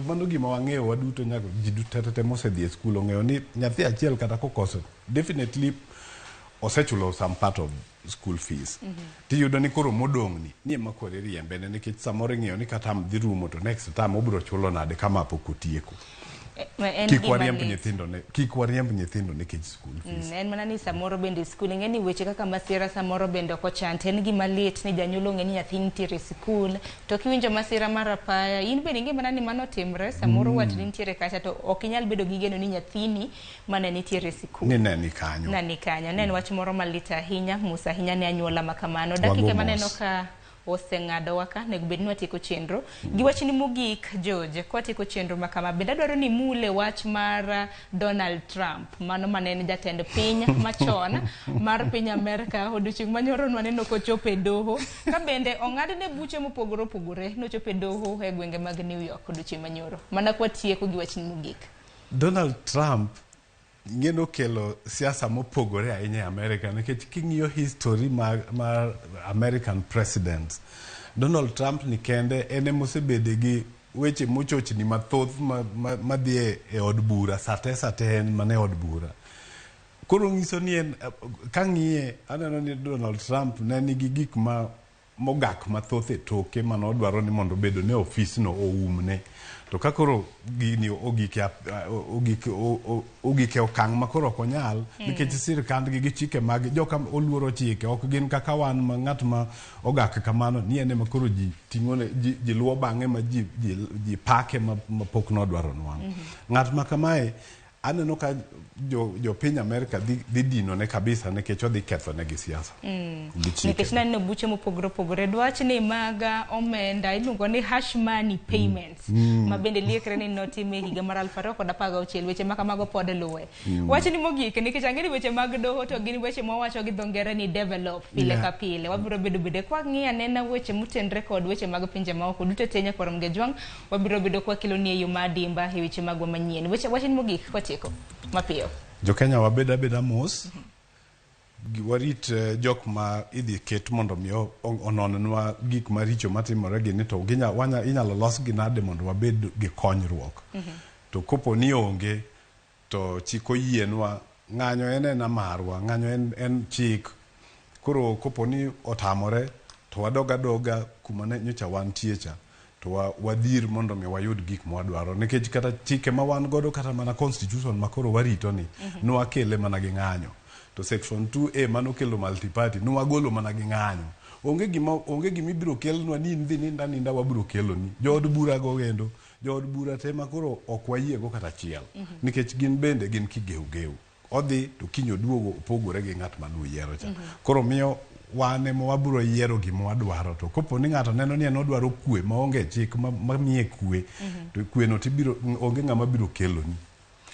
S2: Mano gima wang'eyo waduto nyaka ji duto mosedhi e skul ong'eyo ni nyathi achiel kata kokoso definitely osechulo some part of school fees. Tiyudo ni koro modong'ni ni ema kore riembe ne nikech samoro ing'eyo ni kata dhi rumo to next time obiro chulo nade kama pok otieko. Kik wariemb nyithindo nikech school fees.
S1: En mana ni samoro bende skul ng'eni weche kaka masira samoro bende ok ochan. En gima lit ni janyuol ong'e ni nyathi nitiere skul to kiwinjo masira mar apaya in bende ing'e mana ni mano timre samoro watni nitiere kacha to ok inyal bedo gi geno ni nyathini mane nitiere skul.
S2: Neni kanyo.
S1: Ne en wach moro malit ahinya, musa ahinya ne anyuola makamano. Dakika maneno ka oseng'ado waka nego bed ni watieko chenro gi wach ni mogik George kwatieko chenro makama bende adwaro ni mule wach mar Donald Trump mano manene jatend piny machon mar piny Amerika odiochieng' manyoro waneno kochopo e doho ka bende ong'adne buche mopogore opogore nochopo e doho e gwenge mag New York odiochieng' manyoro mana kwatieko gi wach ni mogik.
S2: Donald Trump ngeno kelo siasa mopogore ahinya e Amerika nikech king'iyo history mar American presidents, Donald Trump ni kende ene mosebede gi weche mochochni mathoth madhi e od bura sate en mane od bura. Koro ng'iso ni en kang'iye aneno ni Donald Trump ne nigi gik mogak mathoth e toke manodwaro ni mondo bedo ne ofisno oumne. To kakoro gini ogike okang' makoro ok onyal nikech sirkandgi gi chike mag joka oluoro chike ok gin kaka wan ma ng'at ma ogak kamano ni ene makoro ji ting'one ji luwo bang'e ma ji pake mapok nodwaro nwang'. Ng'at ma kamae aneno ka jo piny Amerika dhi dino ne kabisa nikech odhi ketho ne gi siasa.
S1: Nikech naneno buche mopogore opogore dwach ni maga omenda iluongo ni hash money payments ma bende liekre ni notime higa mar 2016 weche makamago pod luwe. Wach ni mogik nikech ang'eni weche mag doho to gin weche mawacho gi dhongere ni develop pile ka pile. Wabiro bedo kwa ng'i anena weche motenre kod weche mag pinje maoko duto tenya korom gejwang' wabiro bedo kwa kilo ni e yo madimba e weche magwa manyien. Wach ni mogik kwatieko mapiyo.
S2: Jo Kenya wabeda mos. Warit jok ma idhi ket mondo mi ononwa gik maricho matimore gi ni to inyalo los gi nade mondo wabed gi konyruok. To kopo ni onge to chik oyienwa ng'anyo en marwa, ng'anyo en chik. Koro koponi otamore to wadoga kuma ne nyocha wantie cha to wadhir mondo mi wayud gik mwadwaro, nikech kata chike ma wan godo kata mana constitution makoro warito ni nwakele mana gi ng'anyo. To section 2A manokelo multiparty nwagolo mana gi ng'anyo. Onge gima ibiro kelnwa ni ndhi ninda wabiro kelo ni. Jood bura go gendo, jood bura te makoro ok wayiego kata achiel. Nikech gin bende gin kigeu. Odhi to kinyo duogo opogore gi ng'at manu yiero cha. Koro miyo wan ema wabiro yiero gima wadwaro, to kopo ni ng'ato neno ni en odwaro kwe maonge chik mamiye kwe, to kwe no tibiro onge ng'ama biro kelo ni.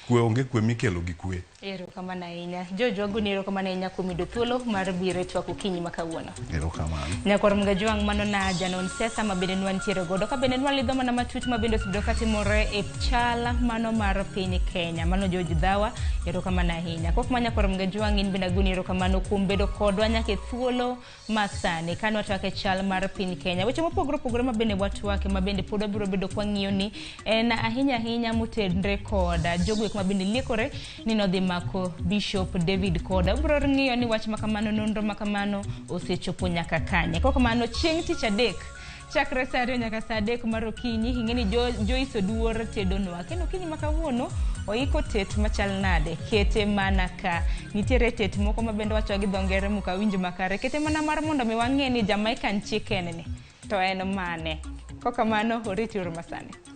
S2: Kwe onge kwe mikelo gi kwe.
S1: Erokamano ahinya. Jojo agoni erokamano ahinya kuom yudo thuolo mar biro e twak okinyi ma kawuono.
S2: Erokamano.
S1: Nyakor mga jwang' mano na janon siasa ma bende nwantiere godo ka bende nwalidho mana matut ma bende osebedo katimore e Chal mano mar piny Kenya. Mano George Dhawa, erokamano ahinya. Kok ma nyakor mga jwang' in bende agoni erokamano kuom bedo kodwa nyaka e thuolo masani kano twak e Chal mar piny Kenya. Weche mopogore ma bende watwake ma bende pod wabiro bedo kwa ng'iyo ni en ahinya motendre koda jogo ma bende liekore ni nodhi mako Bishop David Koda. Bro ng'iyo ni wach makamano, nonro makamano osechopo nyaka kanye. Kok mano chieng' tich adek chakre saa 2 nyaka saa 3 mar okinyi, ing'eni Joyce Oduor tedonwa. Kendo okinyi ma kawuono oiko tet machal nade, kete mana ka nitiere tet moko ma bende wacho gi dho ngere muka winj makare, kete mana mar mondo mi wang'e ni Jamaican chicken ni to en mane. Kok mano oriti masani.